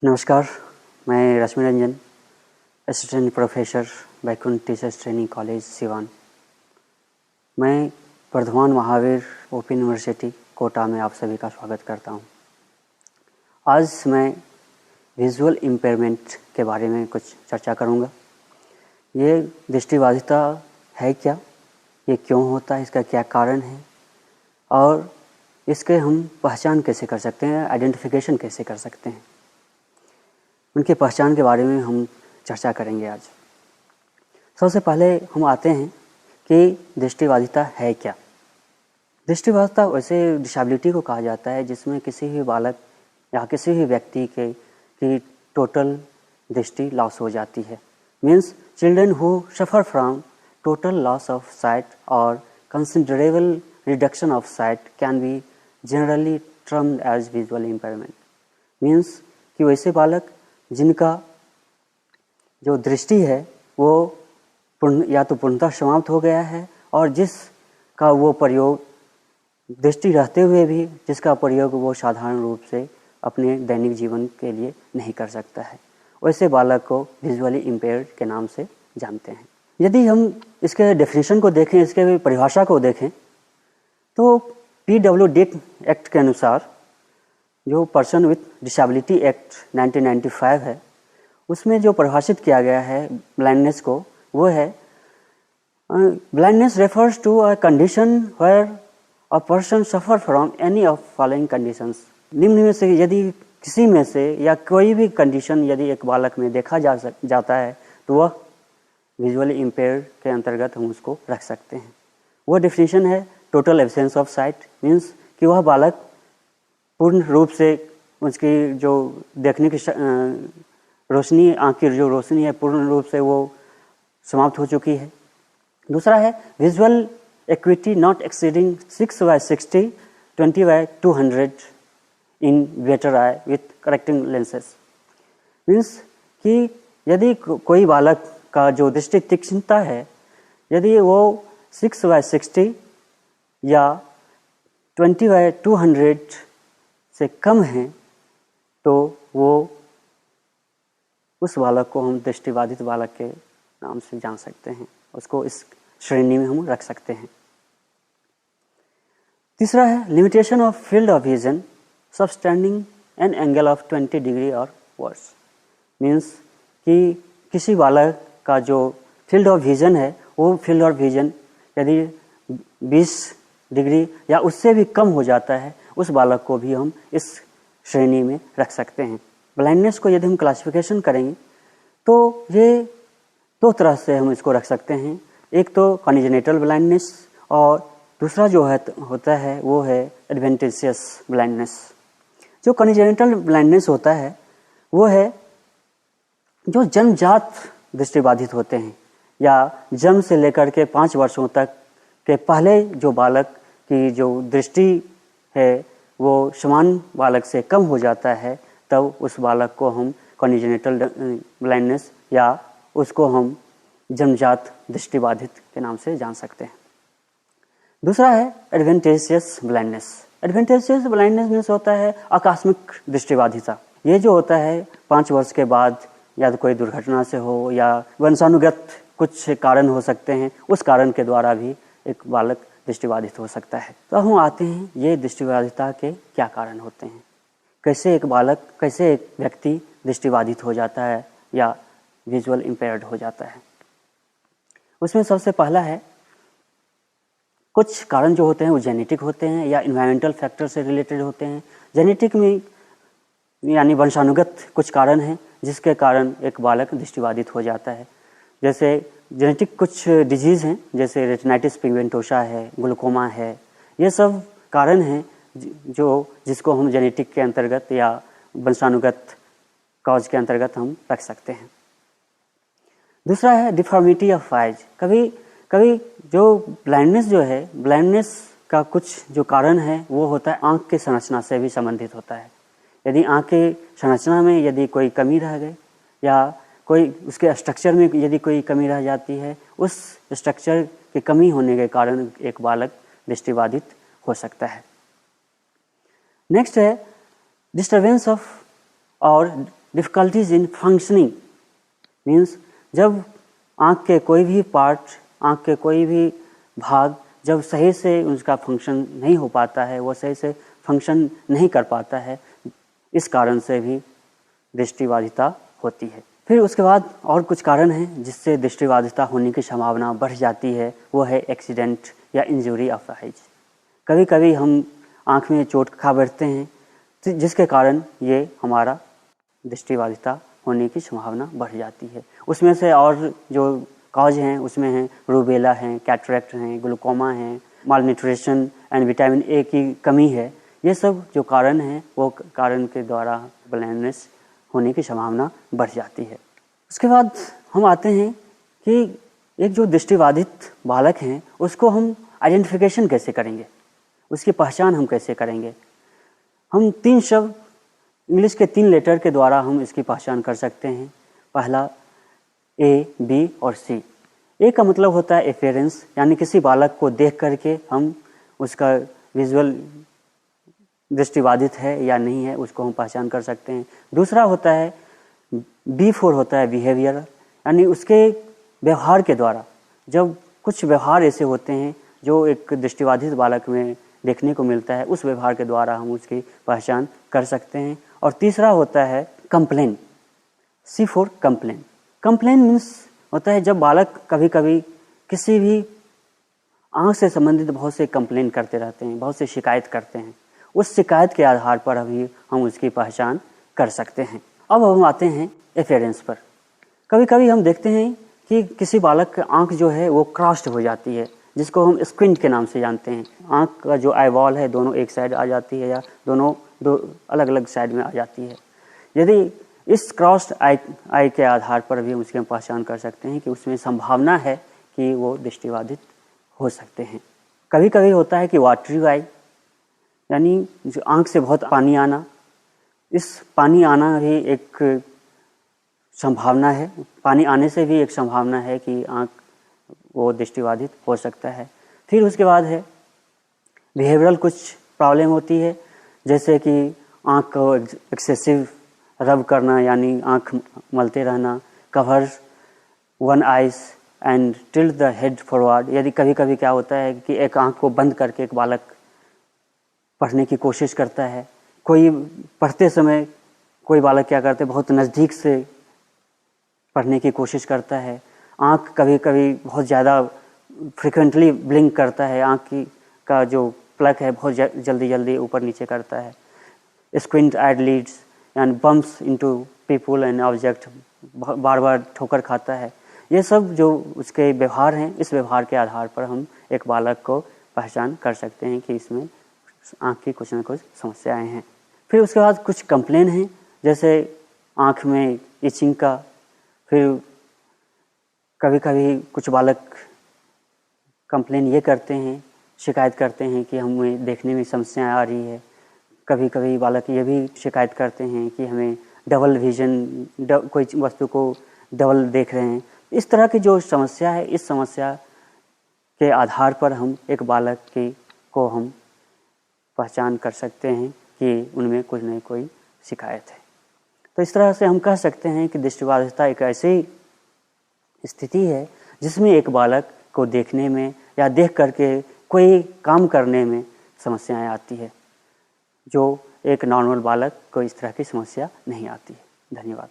नमस्कार, मैं Rashmi Ranjan, assistant professor Baikunth teachers training college Siwan. मैं वर्धमान महावीर ओपन यूनिवर्सिटी कोटा में आप सभी का स्वागत करता हूं। आज मैं विजुअल इम्पेयरमेंट के बारे में कुछ चर्चा करूंगा। ये दृष्टिबाधिता है क्या, ये क्यों होता है, इसका क्या कारण है और इसके हम पहचान कैसे कर सकते हैं, आइडेंटिफिकेशन कैसे कर सकते हैं, उनके पहचान के बारे में हम चर्चा करेंगे आज। सबसे पहले हम आते हैं कि दृष्टिबाधिता है क्या। दृष्टिबाधिता वैसे डिसेबिलिटी को कहा जाता है जिसमें किसी भी बालक या किसी भी व्यक्ति की टोटल दृष्टि लॉस हो जाती है। Means children who suffer from total loss of sight और considerable reduction of sight can be generally termed as visual impairment. Means कि वैसे बालक जिनका जो दृष्टि है वो या तो पूर्णतः समाप्त हो गया है और जिसका वो प्रयोग दृष्टि रहते हुए भी जिसका प्रयोग वो साधारण रूप से अपने दैनिक जीवन के लिए नहीं कर सकता है, वैसे बालक को विजुअली इम्पेयर्ड के नाम से जानते हैं। यदि हम इसके डेफिनेशन को देखें, इसके परिभाषा को देखें, तो PWD एक्ट के अनुसार जो पर्सन विथ डिसेबिलिटी एक्ट 1995 है, उसमें जो परिभाषित किया गया है ब्लाइंडनेस को, वो है blindness refers to a condition where a person suffer from any of following conditions. निम्न में से यदि किसी में से या कोई भी कंडीशन यदि एक बालक में देखा जाता है तो वह विजुअली इम्पेयर्ड के अंतर्गत हम उसको रख सकते हैं। वो डेफिनेशन है total absence of site. Means कि वह बालक पूर्ण रूप से उसकी जो देखने की रोशनी, आँख की जो रोशनी है, पूर्ण रूप से वो समाप्त हो चुकी है। दूसरा है visual equity not exceeding 6/60, 20/200 in better I with correcting lenses. Means कि यदि कोई बालक का जो दृष्टि तीक्ष्णता है, यदि वो 6/60 या 20/200 से कम है तो वो उस बालक को हम दृष्टिबाधित बालक के नाम से जान सकते हैं, उसको इस श्रेणी में हम रख सकते हैं। तीसरा है limitation of field of vision substanding an angle of 20 degree और वर्स। मीन्स कि किसी बालक का जो फील्ड ऑफ विजन है, वो फील्ड ऑफ विजन यदि 20 डिग्री या उससे भी कम हो जाता है, उस बालक को भी हम इस श्रेणी में रख सकते हैं। ब्लाइंडनेस को यदि हम क्लासिफिकेशन करेंगे तो ये दो तरह से हम इसको रख सकते हैं। एक तो कॉन्जेनिटल ब्लाइंडनेस और दूसरा जो होता है वो है एडवेंटिशियस ब्लाइंडनेस। जो कॉन्जेनिटल ब्लाइंडनेस होता है वो है जो जन्मजात दृष्टिबाधित होते हैं या जन्म से लेकर के 5 वर्षों तक के पहले जो बालक की जो दृष्टि है वो समान बालक से कम हो जाता है, तब उस बालक को हम कॉन्जेनिटल ब्लाइंडनेस या उसको हम जन्मजात दृष्टिबाधित के नाम से जान सकते हैं। दूसरा है एडवेंटिशियस ब्लाइंडनेस। एडवेंटिशियस ब्लाइंडनेस में होता है आकस्मिक दृष्टिबाधिता। ये जो होता है 5 वर्ष के बाद या तो कोई दुर्घटना से हो या वंशानुगत कुछ कारण हो सकते हैं, उस कारण के द्वारा भी एक बालक दृष्टिबाधित हो सकता है। तो हम आते हैं ये दृष्टिबाधिता के क्या कारण होते हैं, कैसे एक बालक, कैसे एक व्यक्ति दृष्टिबाधित हो जाता है या विजुअल इम्पेयर्ड हो जाता है। उसमें सबसे पहला है कुछ कारण जो होते हैं वो जेनेटिक होते हैं या इन्वायरमेंटल फैक्टर से रिलेटेड होते हैं। जेनेटिक में यानी वंशानुगत कुछ कारण हैं जिसके कारण एक बालक दृष्टिबाधित हो जाता है। जैसे जेनेटिक कुछ डिजीज़ हैं, जैसे रेटिनाइटिस पिगमेंटोसा है, ग्लूकोमा है, ये सब कारण हैं जिसको हम जेनेटिक के अंतर्गत या वंशानुगत कॉज के अंतर्गत हम रख सकते हैं। दूसरा है डिफॉर्मिटी ऑफ आइज। कभी कभी जो ब्लाइंडनेस जो है, ब्लाइंडनेस का कुछ जो कारण है वो होता है आँख की संरचना से भी संबंधित होता है। यदि आँख की संरचना में यदि कोई कमी रह गई या कोई उसके स्ट्रक्चर में यदि कोई कमी रह जाती है, उस स्ट्रक्चर की कमी होने के कारण एक बालक दृष्टिबाधित हो सकता है। नेक्स्ट है डिस्टर्बेंस ऑफ और डिफ़िकल्टीज इन फंक्शनिंग मीन्स जब आँख के कोई भी पार्ट, आँख के कोई भी भाग जब सही से उसका फंक्शन नहीं हो पाता है, वो सही से फंक्शन नहीं कर पाता है, इस कारण से भी दृष्टिबाधिता होती है। फिर उसके बाद और कुछ कारण हैं जिससे दृष्टिबाधिता होने की संभावना बढ़ जाती है, वो है एक्सीडेंट या इंजरी ऑफ आइज। कभी कभी हम आँख में चोट खा बैठते हैं जिसके कारण ये हमारा दृष्टिबाधिता होने की संभावना बढ़ जाती है। उसमें से और जो कॉज हैं उसमें हैं रूबेला हैं, कैटरेक्ट हैं, ग्लूकोमा हैं, मालन्यूट्रिशन एंड विटामिन ए की कमी है। ये सब जो कारण हैं वो कारण के द्वारा ब्लाइंडनेस होने की संभावना बढ़ जाती है। उसके बाद हम आते हैं कि एक जो दृष्टिबाधित बालक हैं उसको हम आइडेंटिफिकेशन कैसे करेंगे, उसकी पहचान हम कैसे करेंगे। हम 3 शब्द इंग्लिश के 3 लेटर के द्वारा हम इसकी पहचान कर सकते हैं। पहला ए, बी और सी। ए का मतलब होता है एफियरेंस, यानी किसी बालक को देख करके हम उसका विजुअल दृष्टिबाधित है या नहीं है उसको हम पहचान कर सकते हैं। दूसरा होता है B4 होता है बिहेवियर, यानी उसके व्यवहार के द्वारा। जब कुछ व्यवहार ऐसे होते हैं जो एक दृष्टिबाधित बालक में देखने को मिलता है, उस व्यवहार के द्वारा हम उसकी पहचान कर सकते हैं। और तीसरा होता है complain, C4 complain. Complain means होता है जब बालक कभी कभी किसी भी आँख से संबंधित बहुत से कंप्लेन करते रहते हैं, बहुत से शिकायत करते हैं। उस शिकायत के आधार पर अभी हम उसकी पहचान कर सकते हैं। अब हम आते हैं एफियरेंस पर। कभी कभी हम देखते हैं कि किसी बालक की आँख जो है वो क्रॉस्ड हो जाती है, जिसको हम स्क्विंट के नाम से जानते हैं। आँख का जो आई बॉल है दोनों एक साइड आ जाती है या दोनों दो अलग अलग साइड में आ जाती है। यदि इस क्रॉस्ड आई के आधार पर भी हम उसकी पहचान कर सकते हैं कि उसमें संभावना है कि वो दृष्टिबाधित हो सकते हैं। कभी कभी होता है कि वाटरी आई, यानी जो आँख से बहुत पानी आना, इस पानी आना भी एक संभावना है। पानी आने से भी एक संभावना है कि आँख वो दृष्टिबाधित हो सकता है। फिर उसके बाद है बिहेवियरल कुछ प्रॉब्लम होती है, जैसे कि आँख को एक्सेसिव रब करना, यानी आँख मलते रहना, cover one eyes and tilt the head forward. यदि कभी कभी क्या होता है कि एक आँख को बंद करके एक बालक पढ़ने की कोशिश करता है। कोई पढ़ते समय कोई बालक क्या करते हैं, बहुत नज़दीक से पढ़ने की कोशिश करता है। आँख कभी कभी बहुत ज़्यादा फ्रिक्वेंटली ब्लिंक करता है, आँख की का जो प्लग है बहुत जल्दी जल्दी ऊपर नीचे करता है। Squint eyed leads and bumps into people and object, बार बार ठोकर खाता है। ये सब जो उसके व्यवहार हैं, इस व्यवहार के आधार पर हम एक बालक को पहचान कर सकते हैं कि इसमें आँख की कुछ न कुछ समस्याएं हैं। फिर उसके बाद कुछ कंप्लेन हैं, जैसे आँख में इचिंग का। फिर कभी कभी कुछ बालक कंप्लेन ये करते हैं, शिकायत करते हैं कि हमें देखने में समस्याएं आ रही है। कभी कभी बालक ये भी शिकायत करते हैं कि हमें डबल विजन, कोई वस्तु को डबल देख रहे हैं। इस तरह की जो समस्या है, इस समस्या के आधार पर हम एक बालक को हम पहचान कर सकते हैं कि उनमें कुछ न कोई शिकायत है। तो इस तरह से हम कह सकते हैं कि दृष्टिबाधिता एक ऐसी स्थिति है जिसमें एक बालक को देखने में या देख करके कोई काम करने में समस्याएं आती है, जो एक नॉर्मल बालक को इस तरह की समस्या नहीं आती है। धन्यवाद।